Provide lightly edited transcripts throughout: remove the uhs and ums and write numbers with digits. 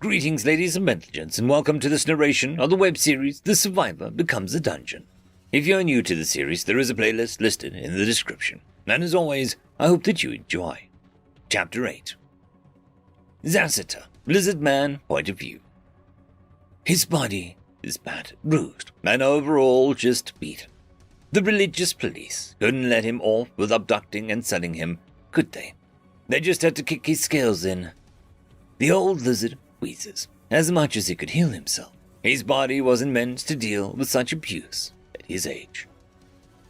Greetings, ladies and gentlemen, and welcome to this narration of the web series The Survivor Becomes a Dungeon. If you're new to the series, there is a playlist listed in the description. And as always, I hope that you enjoy. Chapter 8. Zasita, Lizard Man Point of View. His body is battered, bruised, and overall just beaten. The religious police couldn't let him off with abducting and selling him, could they? They just had to kick his scales in. The old lizard wheezes as much as he could heal himself. His body wasn't meant to deal with such abuse at his age.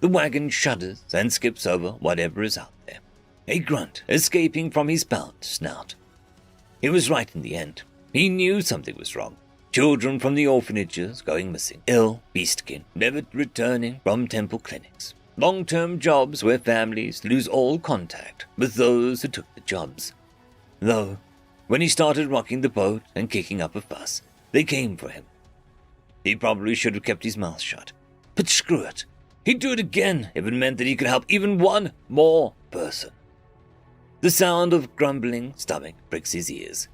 The wagon shudders and skips over whatever is out there, a grunt escaping from his bound snout. He was right in the end. He knew something was wrong. Children from the orphanages going missing, ill, beastkin, never returning from temple clinics. Long-term jobs where families lose all contact with those who took the jobs. Though, when he started rocking the boat and kicking up a fuss, they came for him. He probably should have kept his mouth shut. But screw it. He'd do it again if it meant that he could help even one more person. The sound of grumbling stomach pricks his ears.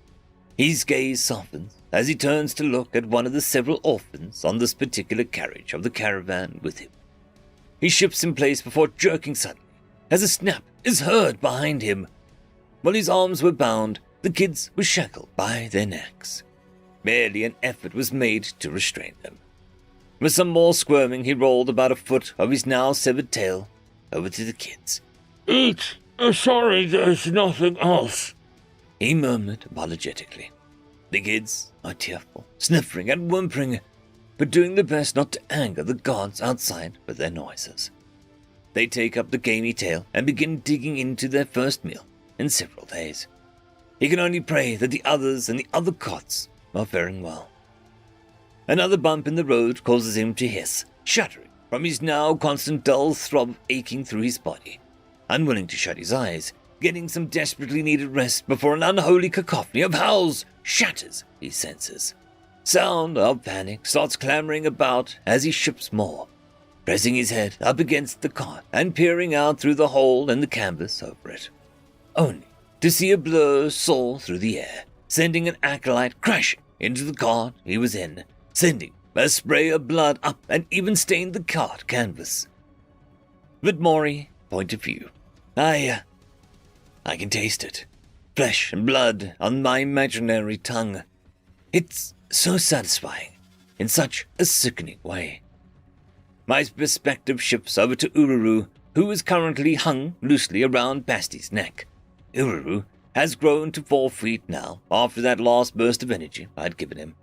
His gaze softens as he turns to look at one of the several orphans on this particular carriage of the caravan with him. He shifts in place before jerking suddenly, as a snap is heard behind him. While his arms were bound, the kids were shackled by their necks. Barely an effort was made to restrain them. With some more squirming, he rolled about a foot of his now severed tail over to the kids. "Eat! Sorry, there's nothing else," he murmured apologetically. The kids are tearful, sniffling and whimpering, but doing their best not to anger the gods outside with their noises. They take up the gamey tail and begin digging into their first meal in several days. He can only pray that the others and the other cots are faring well. Another bump in the road causes him to hiss, shuddering from his now constant dull throb aching through his body. Unwilling to shut his eyes, getting some desperately needed rest before an unholy cacophony of howls shatters his senses. Sound of panic starts clamoring about as he ships more, pressing his head up against the cart and peering out through the hole in the canvas over it. Only to see a blur soar through the air, sending an acolyte crashing into the cart he was in, sending a spray of blood up and even stained the cart canvas. But Mori, Point of View. I can taste it. Flesh and blood on my imaginary tongue. It's so satisfying, in such a sickening way. My perspective shifts over to Ururu, who is currently hung loosely around Basti's neck. Ururu has grown to 4 feet now after that last burst of energy I'd given him.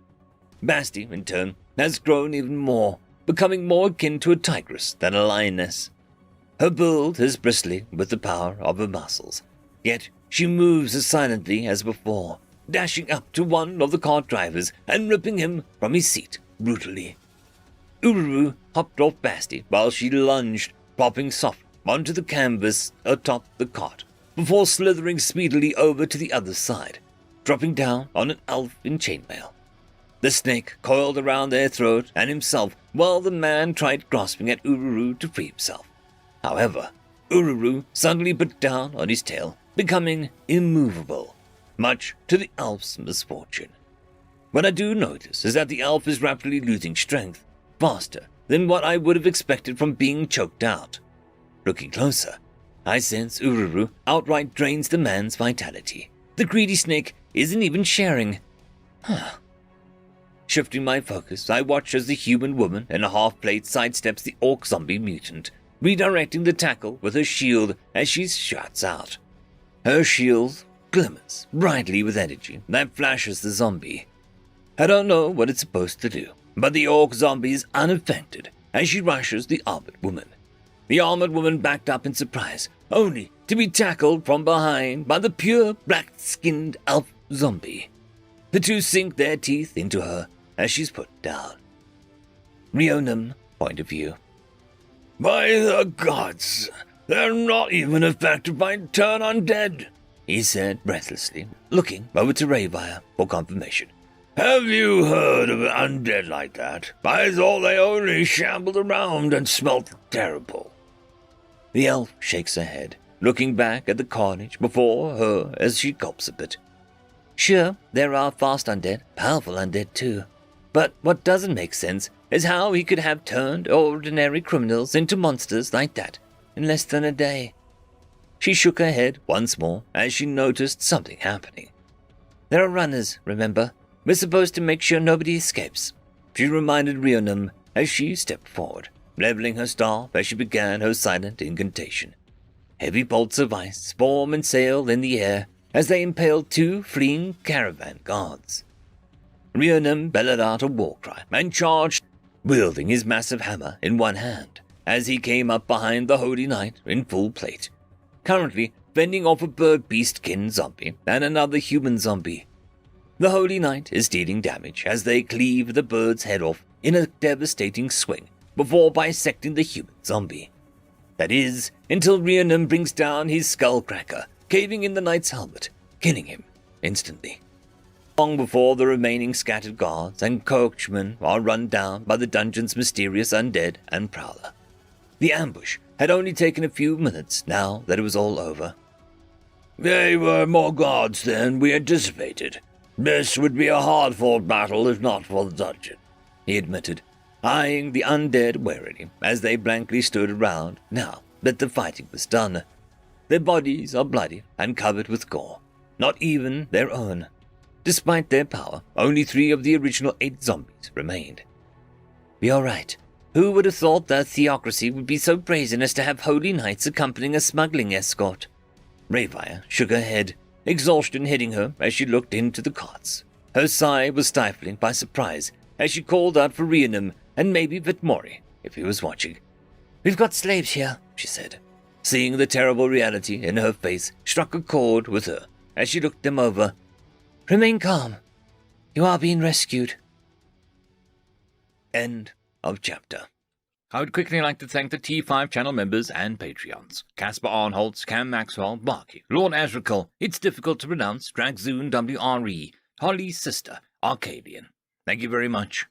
Basti, in turn, has grown even more, becoming more akin to a tigress than a lioness. Her build is bristly with the power of her muscles, yet she moves as silently as before, dashing up to one of the cart drivers and ripping him from his seat brutally. Ururu hopped off Basti while she lunged, plopping softly onto the canvas atop the cart, before slithering speedily over to the other side, dropping down on an elf in chainmail. The snake coiled around their throat and himself while the man tried grasping at Ururu to free himself. However, Ururu suddenly put down on his tail, becoming immovable, much to the elf's misfortune. What I do notice is that the elf is rapidly losing strength, faster than what I would have expected from being choked out. Looking closer, I sense Ururu outright drains the man's vitality. The greedy snake isn't even sharing. Shifting my focus, I watch as the human woman in a half-plate sidesteps the orc zombie mutant, redirecting the tackle with her shield as she shouts out. Her shield glimmers brightly with energy that flashes the zombie. I don't know what it's supposed to do, but the orc zombie is unaffected as she rushes the armored woman. The armored woman backed up in surprise, only to be tackled from behind by the pure black-skinned elf zombie. The two sink their teeth into her as she's put down. Rionum, Point of View. "By the gods, they're not even affected by turn undead," he said breathlessly, looking over to Rayvire for confirmation. "Have you heard of an undead like that? I thought they only shambled around and smelt terrible." The elf shakes her head, looking back at the carnage before her as she gulps a bit. Sure, there are fast undead, powerful undead too. But what doesn't make sense is how he could have turned ordinary criminals into monsters like that in less than a day. She shook her head once more as she noticed something happening. There are runners, remember? We're supposed to make sure nobody escapes. She reminded Rhiannon as she stepped forward, leveling her staff as she began her silent incantation. Heavy bolts of ice form and sail in the air as they impaled 2 fleeing caravan guards. Rhiannon bellowed out a war cry and charged, wielding his massive hammer in one hand, as he came up behind the Holy Knight in full plate, currently fending off a bird-beast-kin zombie and another human zombie. The Holy Knight is dealing damage as they cleave the bird's head off in a devastating swing before bisecting the human zombie. That is, until Rhiannon brings down his skullcracker, caving in the knight's helmet, killing him instantly. Long before the remaining scattered guards and coachmen are run down by the dungeon's mysterious undead and prowler. The ambush had only taken a few minutes now that it was all over. There were more guards than we anticipated. This would be a hard-fought battle if not for the dungeon, he admitted, eyeing the undead warily as they blankly stood around now that the fighting was done. Their bodies are bloody and covered with gore, not even their own. Despite their power, only 3 of the original 8 zombies remained. Be all right. Who would have thought that theocracy would be so brazen as to have holy knights accompanying a smuggling escort? Rayvire shook her head, exhaustion hitting her as she looked into the carts. Her sigh was stifling by surprise as she called out for Rhiannon and maybe Vitmori, if he was watching. We've got slaves here, she said. Seeing the terrible reality in her face struck a chord with her as she looked them over. Remain calm. You are being rescued. End of chapter. I would quickly like to thank the T5 channel members and Patreons. Casper Arnholtz, Cam Maxwell, Barky, Lord Azrekahl, It's Difficult to Pronounce, Dragzoon W.R.E, Holly's Sister, Arcadian. Thank you very much.